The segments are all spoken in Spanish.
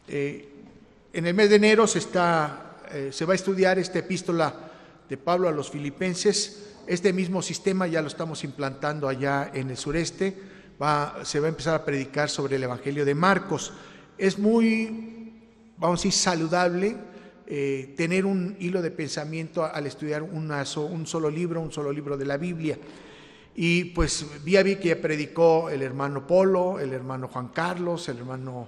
En el mes de enero se va a estudiar esta epístola de Pablo a los Filipenses. Este mismo sistema ya lo estamos implantando allá en el sureste. Se va a empezar a predicar sobre el Evangelio de Marcos. Es muy, vamos a decir, saludable tener un hilo de pensamiento al estudiar un solo libro de la Biblia. Y pues vi que ya predicó el hermano Polo, el hermano Juan Carlos, el hermano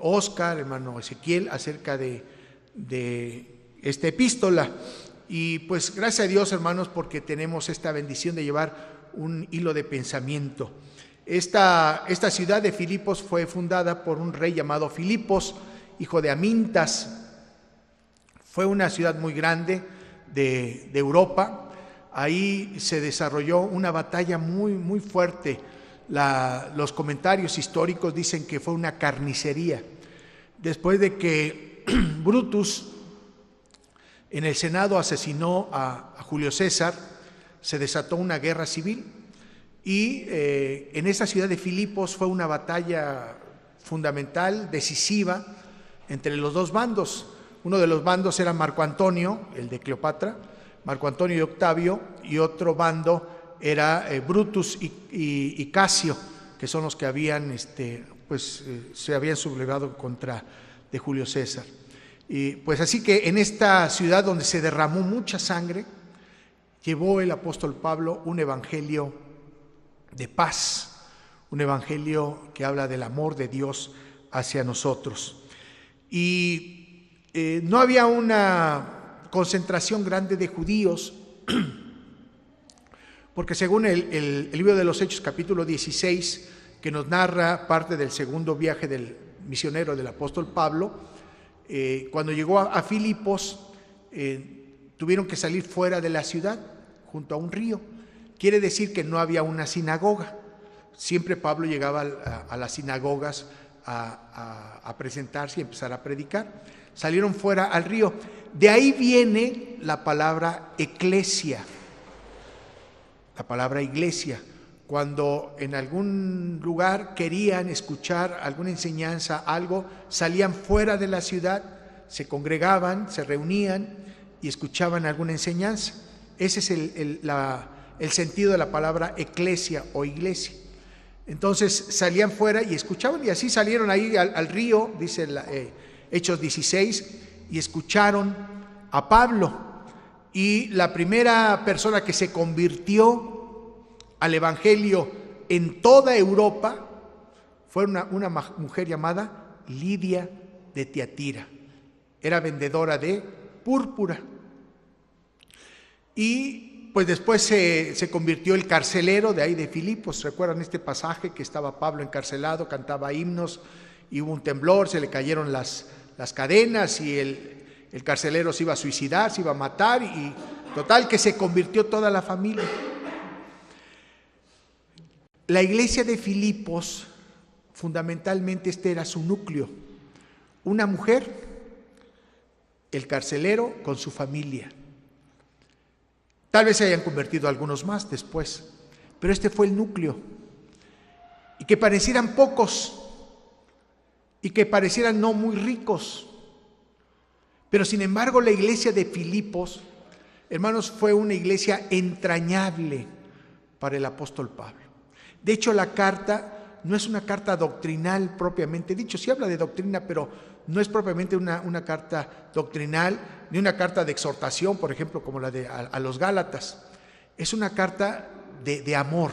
Oscar, el hermano Ezequiel acerca de esta epístola. Y pues gracias a Dios, hermanos, porque tenemos esta bendición de llevar un hilo de pensamiento. Esta ciudad de Filipos fue fundada por un rey llamado Filipos, hijo de Amintas. Fue una ciudad muy grande de Europa. Ahí se desarrolló una batalla muy, muy fuerte. Los comentarios históricos dicen que fue una carnicería. Después de que Brutus en el Senado asesinó a Julio César, se desató una guerra civil y en esa ciudad de Filipos fue una batalla fundamental, decisiva, entre los dos bandos. Uno de los bandos era Marco Antonio, el de Cleopatra, Marco Antonio y Octavio, y otro bando era Brutus y Casio, que son los que habían se habían sublevado contra de Julio César. Y pues así que en esta ciudad donde se derramó mucha sangre, llevó el apóstol Pablo un evangelio de paz, un evangelio que habla del amor de Dios hacia nosotros. Y no había una concentración grande de judíos, porque según el libro de los Hechos, capítulo 16, que nos narra parte del segundo viaje del misionero del apóstol Pablo, cuando llegó a Filipos, tuvieron que salir fuera de la ciudad, junto a un río. Quiere decir que no había una sinagoga. Siempre Pablo llegaba a las sinagogas a presentarse y empezar a predicar. Salieron fuera al río. De ahí viene la palabra eclesia, la palabra iglesia. Cuando en algún lugar querían escuchar alguna enseñanza, algo, salían fuera de la ciudad, se congregaban, se reunían y escuchaban alguna enseñanza. Ese es el sentido de la palabra eclesia o iglesia. Entonces salían fuera y escuchaban, y así salieron ahí al río, dice Hechos 16, y escucharon a Pablo. Y la primera persona que se convirtió al evangelio en toda Europa fue una mujer llamada Lidia de Tiatira. Era vendedora de púrpura. Y pues después se convirtió el carcelero de ahí de Filipos. ¿Recuerdan este pasaje que estaba Pablo encarcelado, cantaba himnos y hubo un temblor, se le cayeron las cadenas y el carcelero se iba a suicidar, se iba a matar, y total que se convirtió toda la familia? La iglesia de Filipos, fundamentalmente este era su núcleo. Una mujer, el carcelero con su familia. Tal vez se hayan convertido algunos más después, pero este fue el núcleo. Y que parecieran pocos, y que parecieran no muy ricos. Pero sin embargo la iglesia de Filipos, hermanos, fue una iglesia entrañable para el apóstol Pablo. De hecho, la carta no es una carta doctrinal propiamente dicho. Sí habla de doctrina, pero no es propiamente una carta doctrinal, ni una carta de exhortación, por ejemplo, como la de a los Gálatas. Es una carta de amor.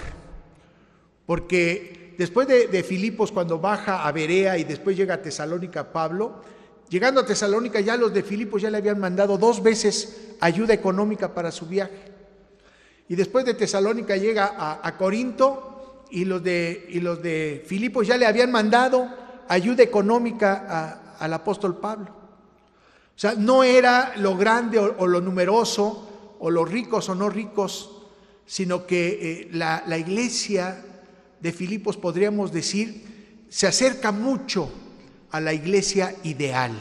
Porque después de Filipos, cuando baja a Berea y después llega a Tesalónica Pablo, llegando a Tesalónica ya los de Filipos ya le habían mandado 2 veces ayuda económica para su viaje. Y después de Tesalónica llega a Corinto, y los de Filipos ya le habían mandado ayuda económica al apóstol Pablo. O sea, no era lo grande o lo numeroso, o los ricos o no ricos, sino que la iglesia de Filipos, podríamos decir, se acerca mucho a la iglesia ideal.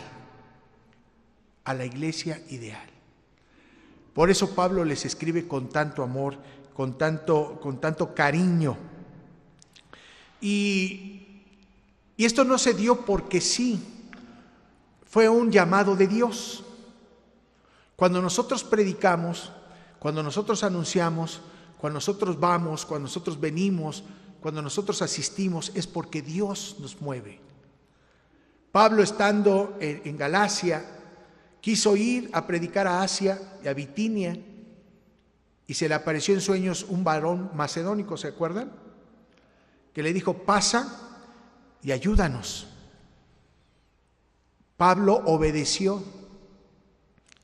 A la iglesia ideal. Por eso Pablo les escribe con tanto amor, con tanto cariño. Y esto no se dio porque sí, fue un llamado de Dios. Cuando nosotros predicamos, cuando nosotros anunciamos, cuando nosotros vamos, cuando nosotros venimos, cuando nosotros asistimos, es porque Dios nos mueve. Pablo, estando en Galacia, quiso ir a predicar a Asia y a Bitinia, y se le apareció en sueños un varón macedónico, ¿se acuerdan? Que le dijo: pasa y ayúdanos. Pablo obedeció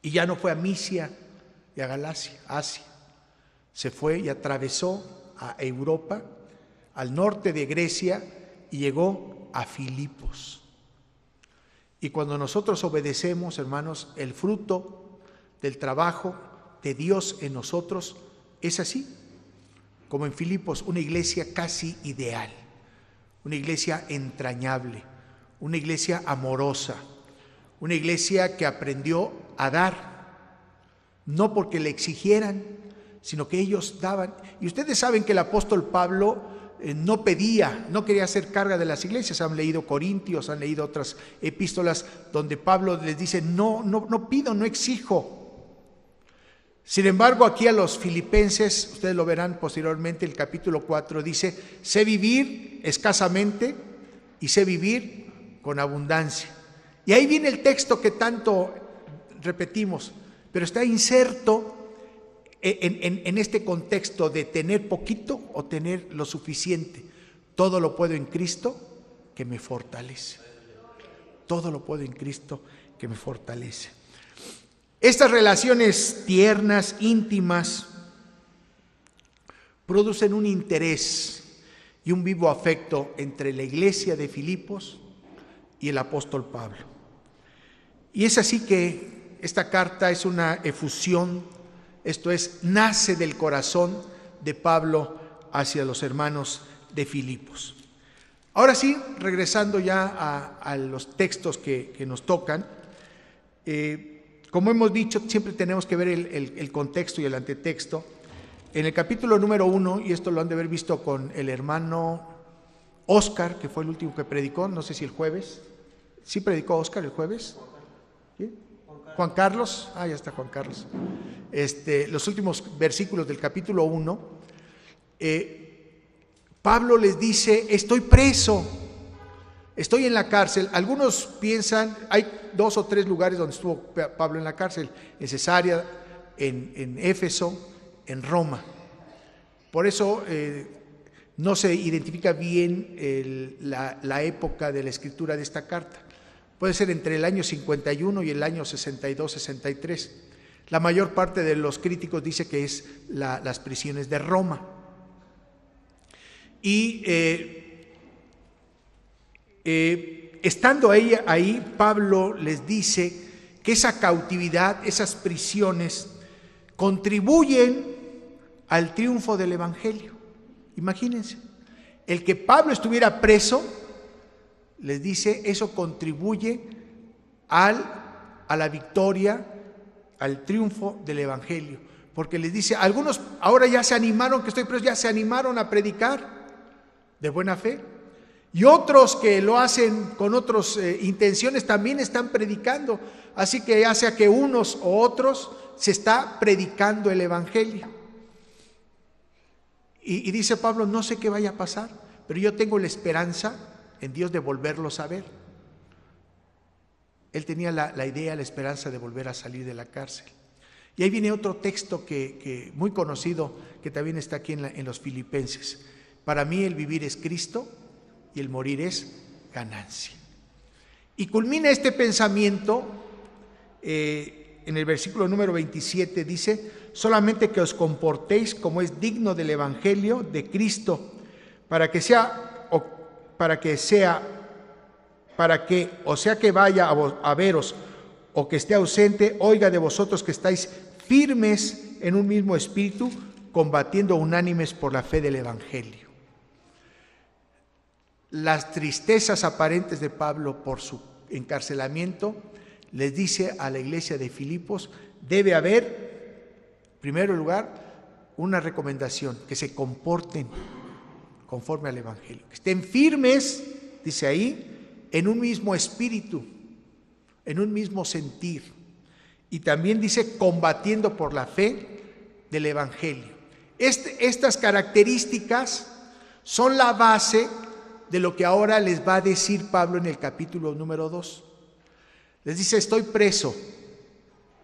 y ya no fue a Misia y a Galacia, Asia. Se fue y atravesó a Europa, al norte de Grecia, y llegó a Filipos. Y cuando nosotros obedecemos, hermanos, el fruto del trabajo de Dios en nosotros es así, como en Filipos, una iglesia casi ideal, una iglesia entrañable, una iglesia amorosa, una iglesia que aprendió a dar, no porque le exigieran, sino que ellos daban. Y ustedes saben que el apóstol Pablo no pedía, no quería hacer carga de las iglesias. Han leído Corintios, han leído otras epístolas donde Pablo les dice: no pido, no exijo. Sin embargo, aquí a los filipenses, ustedes lo verán posteriormente, el capítulo 4 dice: sé vivir escasamente y sé vivir con abundancia. Y ahí viene el texto que tanto repetimos, pero está inserto en este contexto de tener poquito o tener lo suficiente. Todo lo puedo en Cristo que me fortalece. Todo lo puedo en Cristo que me fortalece. Estas relaciones tiernas, íntimas, producen un interés y un vivo afecto entre la iglesia de Filipos y el apóstol Pablo. Y es así que esta carta es una efusión, esto es, nace del corazón de Pablo hacia los hermanos de Filipos. Ahora sí, regresando ya a los textos que nos tocan, como hemos dicho, siempre tenemos que ver el contexto y el antetexto. En el capítulo número 1, y esto lo han de haber visto con el hermano Oscar, que fue el último que predicó, no sé si el jueves. ¿Sí predicó Oscar el jueves? ¿Sí? Juan Carlos, ya está Juan Carlos. Los últimos versículos del capítulo 1, Pablo les dice: estoy preso, estoy en la cárcel. Algunos piensan, hay 2 o 3 lugares donde estuvo Pablo en la cárcel: en Cesarea, en Éfeso, en Roma. Por eso no se identifica bien la época de la escritura de esta carta. Puede ser entre el año 51 y el año 62-63. La mayor parte de los críticos dice que es las prisiones de Roma. Y estando ahí, Pablo les dice que esa cautividad, esas prisiones, contribuyen al triunfo del Evangelio. Imagínense, el que Pablo estuviera preso, les dice, eso contribuye a la victoria, al triunfo del Evangelio. Porque les dice, algunos ahora ya se animaron, que estoy preso, ya se animaron a predicar de buena fe. Y otros que lo hacen con otras intenciones también están predicando. Así que ya sea que unos o otros, se está predicando el Evangelio. Y dice Pablo: no sé qué vaya a pasar, pero yo tengo la esperanza en Dios de volverlos a ver. Él tenía la idea, la esperanza de volver a salir de la cárcel. Y ahí viene otro texto que muy conocido, que también está aquí en los Filipenses. Para mí el vivir es Cristo y el morir es ganancia. Y culmina este pensamiento en el versículo número 27, dice: solamente que os comportéis como es digno del Evangelio de Cristo, para que o sea que vaya a veros o que esté ausente, oiga de vosotros que estáis firmes en un mismo espíritu, combatiendo unánimes por la fe del Evangelio. Las tristezas aparentes de Pablo por su encarcelamiento les dice a la iglesia de Filipos: debe haber, en primer lugar, una recomendación, que se comporten conforme al Evangelio, que estén firmes, dice ahí, en un mismo espíritu. en un mismo sentir. Y también dice combatiendo por la fe del Evangelio. Estas características son la base de lo que ahora les va a decir Pablo en el capítulo número 2. Les dice, estoy preso,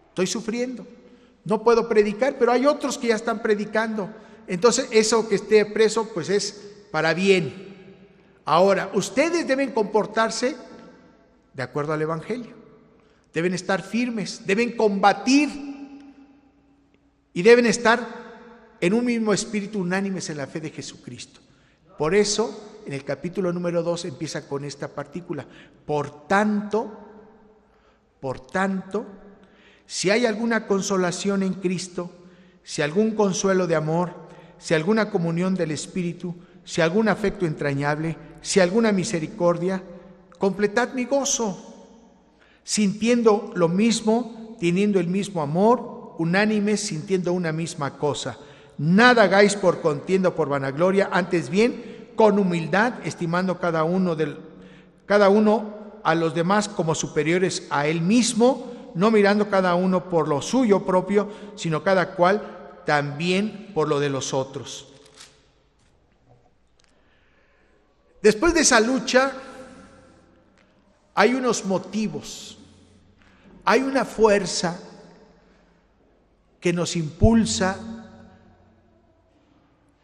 estoy sufriendo, no puedo predicar, pero hay otros que ya están predicando. Entonces eso que esté preso pues es para bien. Ahora, ustedes deben comportarse de acuerdo al Evangelio, deben estar firmes, deben combatir y deben estar en un mismo espíritu, unánimes en la fe de Jesucristo. Por eso, en el capítulo número 2 empieza con esta partícula. Por tanto, si hay alguna consolación en Cristo, si algún consuelo de amor, si alguna comunión del Espíritu, si algún afecto entrañable, si alguna misericordia, completad mi gozo, sintiendo lo mismo, teniendo el mismo amor, unánimes, sintiendo una misma cosa. Nada hagáis por contienda o por vanagloria, antes bien, con humildad, estimando cada uno a los demás como superiores a él mismo, no mirando cada uno por lo suyo propio, sino cada cual también por lo de los otros. Después de esa lucha, hay unos motivos, hay una fuerza que nos impulsa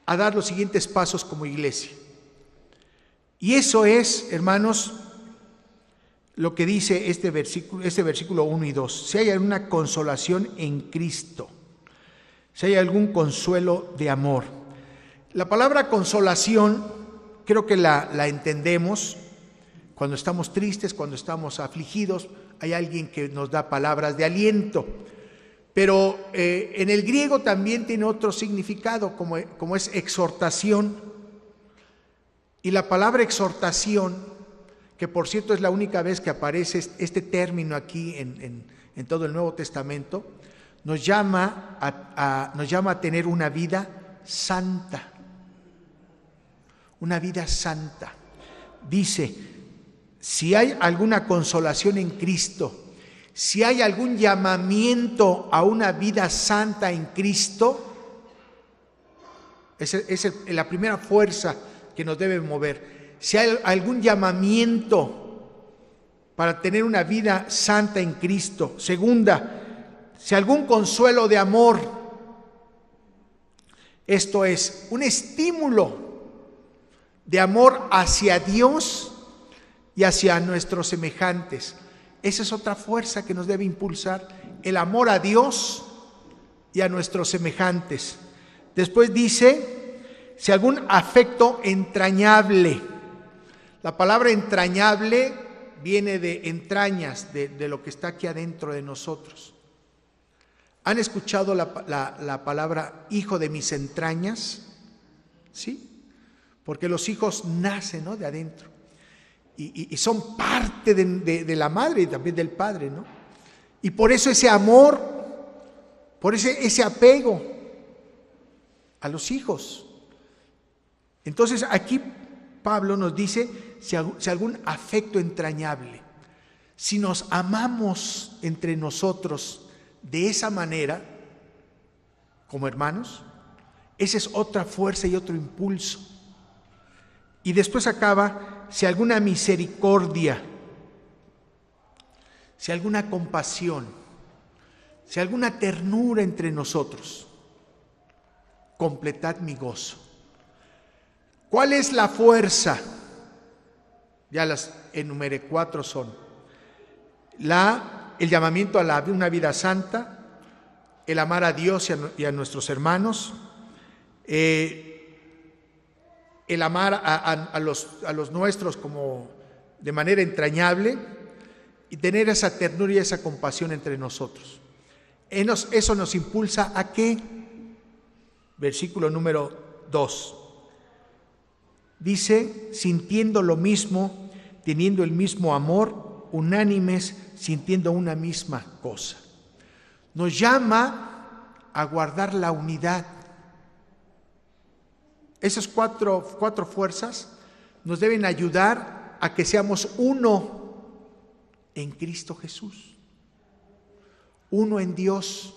a dar los siguientes pasos como iglesia. Y eso es, hermanos, lo que dice este versículo 1 y 2. Si hay alguna consolación en Cristo, si hay algún consuelo de amor. La palabra consolación creo que la entendemos cuando estamos tristes, cuando estamos afligidos. Hay alguien que nos da palabras de aliento. Pero en el griego también tiene otro significado, como es exhortación. Y la palabra exhortación, que por cierto es la única vez que aparece este término aquí en todo el Nuevo Testamento, nos llama a tener una vida santa. Una vida santa. Dice, si hay alguna consolación en Cristo, si hay algún llamamiento a una vida santa en Cristo, es la primera fuerza que nos debe mover. Si hay algún llamamiento para tener una vida santa en Cristo. Segunda, si algún consuelo de amor, esto es un estímulo de amor hacia Dios y hacia nuestros semejantes. Esa es otra fuerza que nos debe impulsar, el amor a Dios y a nuestros semejantes. Después dice, si algún afecto entrañable. La palabra entrañable viene de entrañas, de lo que está aquí adentro de nosotros. ¿Han escuchado la palabra hijo de mis entrañas? ¿Sí? Porque los hijos nacen, ¿no?, de adentro. Y son parte de la madre y también del padre, ¿no? Y por eso ese amor, por ese apego a los hijos. Entonces aquí Pablo nos dice si algún afecto entrañable, si nos amamos entre nosotros de esa manera, como hermanos, esa es otra fuerza y otro impulso. Y después acaba, si alguna misericordia, si alguna compasión, si alguna ternura entre nosotros, completad mi gozo. ¿Cuál es la fuerza? Ya las enumeré, 4 son. El llamamiento a una vida santa, el amar a Dios y a nuestros hermanos, el amar a los nuestros como de manera entrañable y tener esa ternura y esa compasión entre nosotros. Eso nos impulsa ¿a qué? Versículo número 2. Dice, sintiendo lo mismo, teniendo el mismo amor, unánimes, sintiendo una misma cosa. Nos llama a guardar la unidad. Esas cuatro fuerzas nos deben ayudar a que seamos uno en Cristo Jesús. Uno en Dios,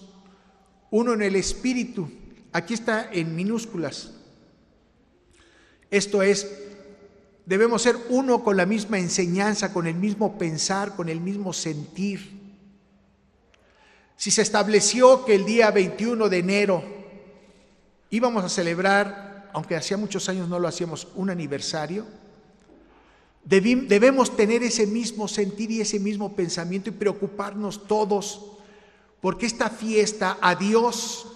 uno en el Espíritu. Aquí está en minúsculas. Esto es, debemos ser uno con la misma enseñanza, con el mismo pensar, con el mismo sentir. Si se estableció que el día 21 de enero íbamos a celebrar, aunque hacía muchos años no lo hacíamos, un aniversario, debemos tener ese mismo sentir y ese mismo pensamiento y preocuparnos todos, porque esta fiesta a Dios,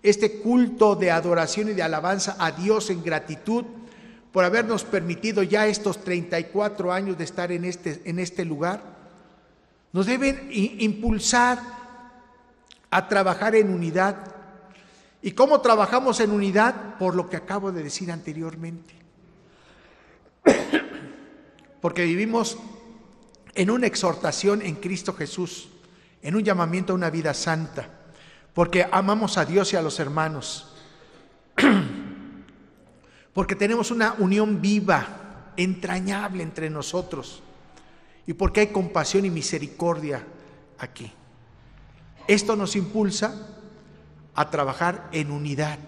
este culto de adoración y de alabanza a Dios en gratitud por habernos permitido ya estos 34 años de estar en este lugar, nos deben impulsar a trabajar en unidad. ¿Y cómo trabajamos en unidad? Por lo que acabo de decir anteriormente. Porque vivimos en una exhortación en Cristo Jesús, en un llamamiento a una vida santa, porque amamos a Dios y a los hermanos, porque tenemos una unión viva, entrañable entre nosotros, y porque hay compasión y misericordia aquí. Esto nos impulsa a trabajar en unidad.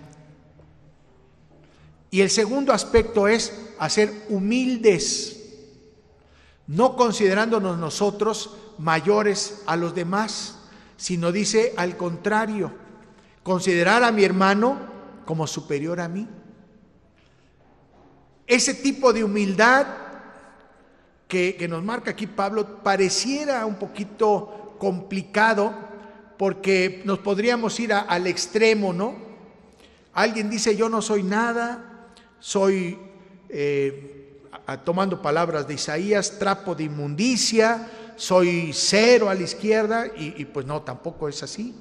Y el segundo aspecto es a ser humildes, no considerándonos nosotros mayores a los demás, sino dice al contrario, considerar a mi hermano como superior a mí. Ese tipo de humildad que nos marca aquí Pablo pareciera un poquito complicado, porque nos podríamos ir al extremo, ¿no? Alguien dice, yo no soy nada, soy, tomando palabras de Isaías, trapo de inmundicia, soy cero a la izquierda, y pues no, tampoco es así.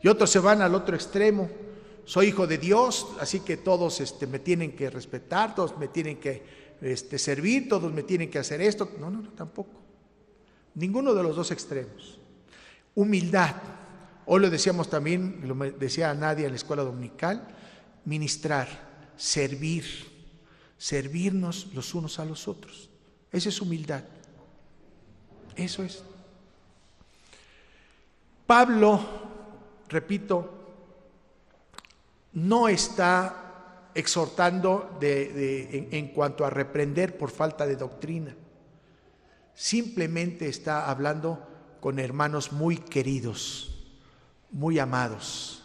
Y otros se van al otro extremo, soy hijo de Dios, así que todos me tienen que respetar, todos me tienen que servir, todos me tienen que hacer esto. No, tampoco. Ninguno de los dos extremos. Humildad. Hoy lo decíamos también, lo decía Nadia en la escuela dominical, ministrar, servirnos los unos a los otros. Esa es humildad. Eso es. Pablo, repito, no está exhortando en cuanto a reprender por falta de doctrina. Simplemente está hablando con hermanos muy queridos, muy amados.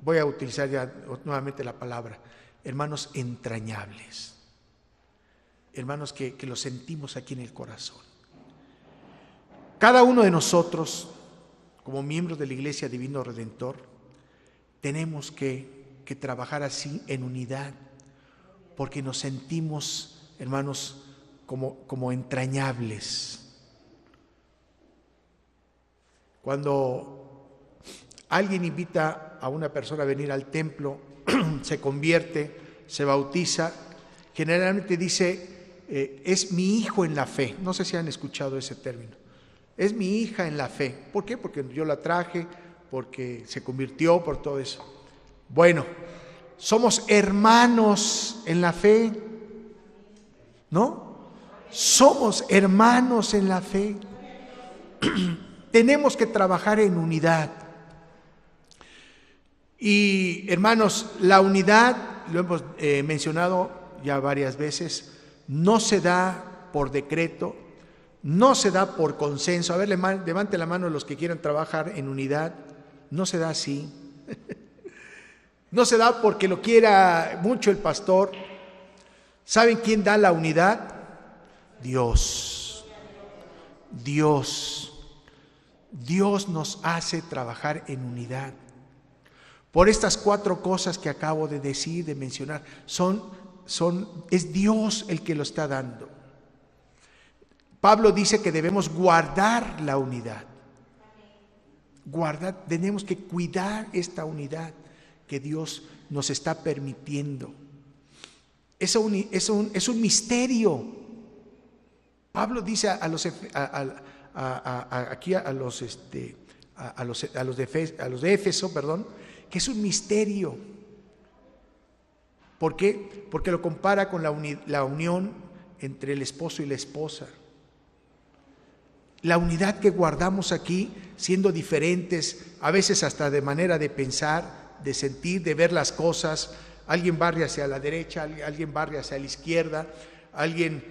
Voy a utilizar ya nuevamente la palabra, hermanos entrañables, hermanos que los sentimos aquí en el corazón. Cada uno de nosotros, como miembros de la Iglesia Divino Redentor, tenemos que trabajar así en unidad, porque nos sentimos, hermanos, como entrañables. Cuando alguien invita a una persona a venir al templo, se convierte, se bautiza, generalmente dice, es mi hijo en la fe. No sé si han escuchado ese término. Es mi hija en la fe. ¿Por qué? Porque yo la traje, porque se convirtió, por todo eso. Bueno, somos hermanos en la fe, ¿no? Somos hermanos en la fe. Tenemos que trabajar en unidad. Y hermanos, la unidad, lo hemos mencionado ya varias veces, no se da por decreto, no se da por consenso. A ver, levante la mano los que quieran trabajar en unidad. No se da así. No se da porque lo quiera mucho el pastor. ¿Saben quién da la unidad? Dios. Dios nos hace trabajar en unidad. Por estas 4 cosas que acabo de decir, de mencionar, es Dios el que lo está dando. Pablo dice que debemos guardar la unidad. Tenemos que cuidar esta unidad que Dios nos está permitiendo. Es un misterio. Pablo dice a los de Éfeso, que es un misterio. ¿Por qué? Porque lo compara con la unión entre el esposo y la esposa. la unidad que guardamos aquí, siendo diferentes, a veces hasta de manera de pensar, de sentir, de ver las cosas. Alguien barre hacia la derecha, alguien barre hacia la izquierda, alguien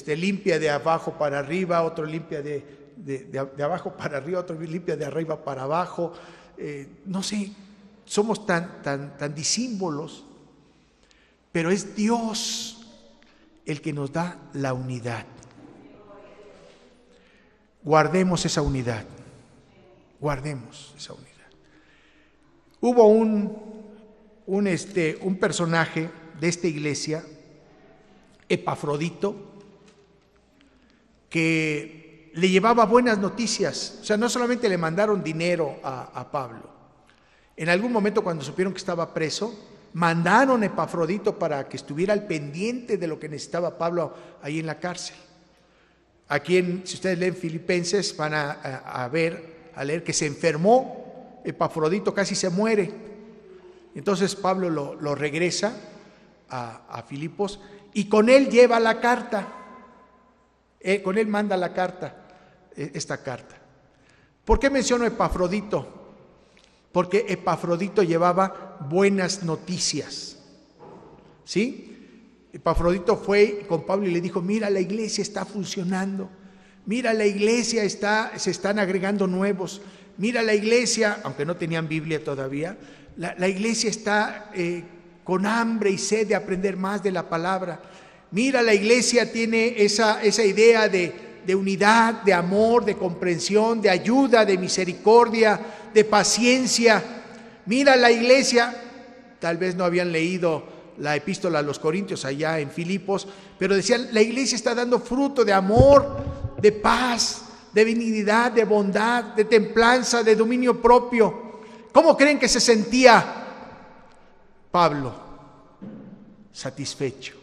limpia de abajo para arriba, otro limpia de abajo para arriba, otro limpia de arriba para abajo. No sé, somos tan disímbolos, pero es Dios el que nos da la unidad. Guardemos esa unidad, guardemos esa unidad. Hubo un personaje de esta iglesia, Epafrodito, que le llevaba buenas noticias. O sea, no solamente le mandaron dinero a Pablo. En algún momento, cuando supieron que estaba preso, mandaron a Epafrodito para que estuviera al pendiente de lo que necesitaba Pablo ahí en la cárcel. Aquí, si ustedes leen Filipenses, van a leer que se enfermó Epafrodito, casi se muere. Entonces Pablo lo regresa a Filipos y con él lleva la carta. Con él manda la carta, esta carta. ¿Por qué menciono Epafrodito? Porque Epafrodito llevaba buenas noticias. ¿Sí? Epafrodito fue con Pablo y le dijo: mira, la iglesia está funcionando, mira, la iglesia se están agregando nuevos, mira, la iglesia, aunque no tenían Biblia todavía, la iglesia está con hambre y sed de aprender más de la palabra. Mira, la iglesia tiene esa idea de unidad, de amor, de comprensión, de ayuda, de misericordia, de paciencia. Mira, la iglesia, tal vez no habían leído la epístola a los Corintios allá en Filipos, pero decían: la iglesia está dando fruto de amor, de paz, de benignidad, de bondad, de templanza, de dominio propio. ¿Cómo creen que se sentía Pablo? Satisfecho.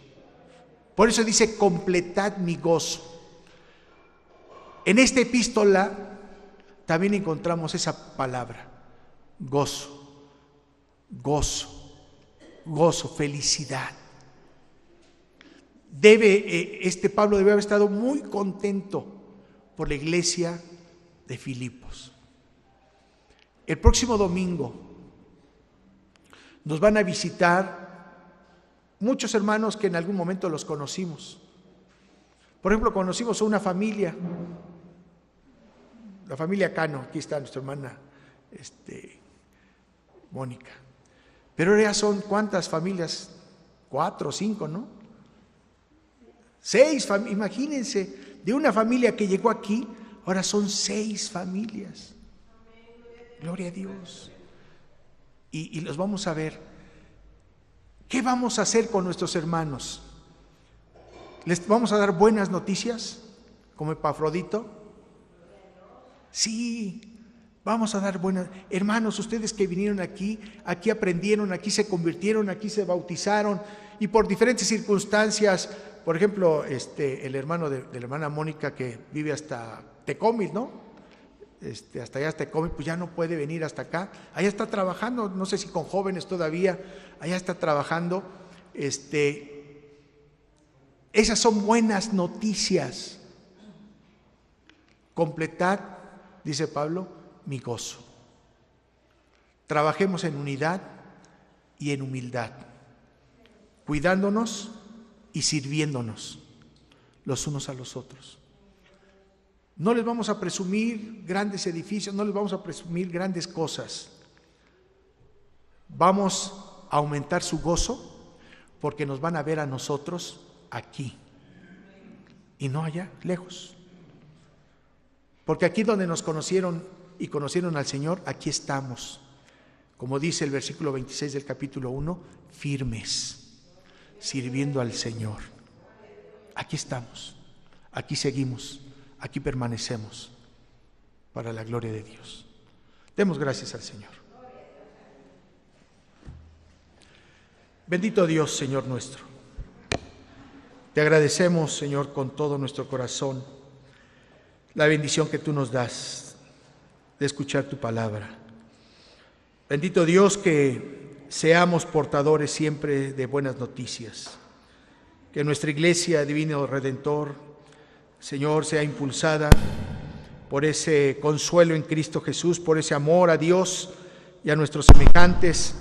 Por eso dice: completad mi gozo. En esta epístola también encontramos esa palabra: gozo, gozo. Gozo, felicidad. Pablo debe haber estado muy contento por la iglesia de Filipos. El próximo domingo nos van a visitar muchos hermanos que en algún momento los conocimos. Por ejemplo, conocimos a una familia, la familia Cano. Aquí está nuestra hermana Mónica. Pero ya son, ¿cuántas familias? 4 o 5, ¿no? 6 familias, imagínense, de una familia que llegó aquí, ahora son 6 familias. Gloria a Dios. Y los vamos a ver. ¿Qué vamos a hacer con nuestros hermanos? ¿Les vamos a dar buenas noticias, como Epafrodito? Sí. Vamos a dar buenas. Hermanos, ustedes que vinieron aquí aprendieron, aquí se convirtieron, aquí se bautizaron, y por diferentes circunstancias, por ejemplo, el hermano de la hermana Mónica, que vive hasta Tecómil, ¿no? Hasta allá hasta Tecómil, pues ya no puede venir hasta acá. Allá está trabajando, no sé si con jóvenes todavía, allá está trabajando. Esas son buenas noticias. Completad, dice Pablo, mi gozo. Trabajemos en unidad y en humildad, cuidándonos y sirviéndonos los unos a los otros. No les vamos a presumir grandes edificios, no les vamos a presumir grandes cosas. Vamos a aumentar su gozo porque nos van a ver a nosotros aquí y no allá, lejos. Porque aquí donde nos conocieron y conocieron al Señor, aquí estamos. Como dice el versículo 26 del capítulo 1, firmes, sirviendo al Señor. Aquí estamos, aquí seguimos, aquí permanecemos para la gloria de Dios. Demos gracias al Señor. Bendito Dios, Señor nuestro. Te agradecemos, Señor, con todo nuestro corazón la bendición que tú nos das de escuchar tu palabra. Bendito Dios, que seamos portadores siempre de buenas noticias. Que nuestra iglesia, Divino Redentor, Señor, sea impulsada por ese consuelo en Cristo Jesús, por ese amor a Dios y a nuestros semejantes,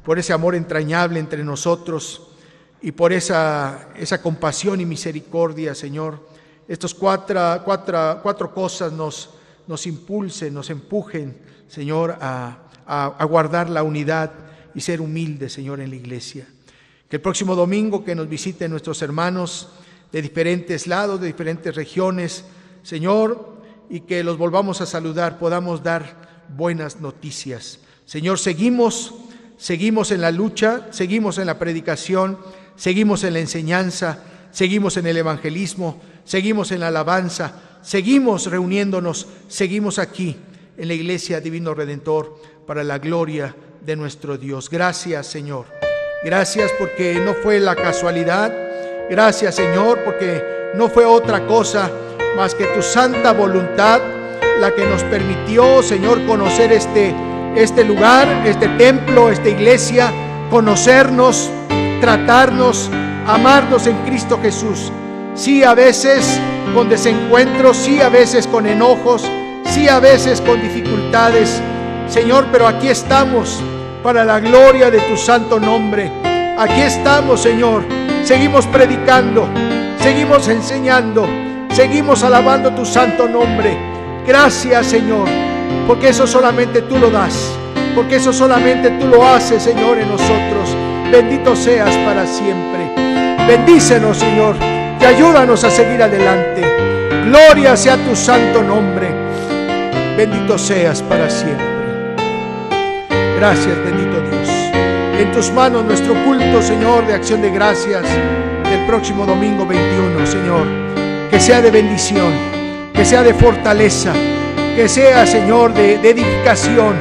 por ese amor entrañable entre nosotros y por esa compasión y misericordia, Señor. Estos cuatro cosas nos impulsen, nos empujen, Señor, a guardar la unidad y ser humildes, Señor, en la iglesia. Que el próximo domingo que nos visiten nuestros hermanos de diferentes lados, de diferentes regiones, Señor, y que los volvamos a saludar, podamos dar buenas noticias. Señor, seguimos en la lucha, seguimos en la predicación, seguimos en la enseñanza, seguimos en el evangelismo, seguimos en la alabanza, seguimos reuniéndonos, seguimos aquí en la Iglesia Divino Redentor para la gloria de nuestro Dios. Gracias, Señor. Gracias porque no fue la casualidad. Gracias, Señor, porque no fue otra cosa más que tu santa voluntad la que nos permitió, Señor, conocer este lugar, este templo, esta iglesia, conocernos, tratarnos, amarnos en Cristo Jesús. Sí, a veces con desencuentros, sí, a veces con enojos, sí, a veces con dificultades, Señor, pero aquí estamos para la gloria de tu santo nombre. Aquí estamos, Señor, seguimos predicando, seguimos enseñando, seguimos alabando tu santo nombre. Gracias, Señor, porque eso solamente tú lo das, porque eso solamente tú lo haces, Señor, en nosotros. Bendito seas para siempre. Bendícenos, Señor, y ayúdanos a seguir adelante. Gloria sea tu santo nombre. Bendito seas para siempre. Gracias, bendito Dios. En tus manos nuestro culto, Señor, de acción de gracias del próximo domingo 21, Señor. Que sea de bendición, que sea de fortaleza, que sea, Señor, de edificación,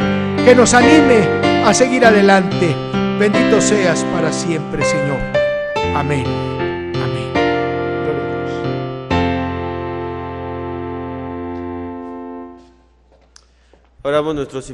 que nos anime a seguir adelante. Bendito seas para siempre, Señor. Amén. Amén. Oramos nuestros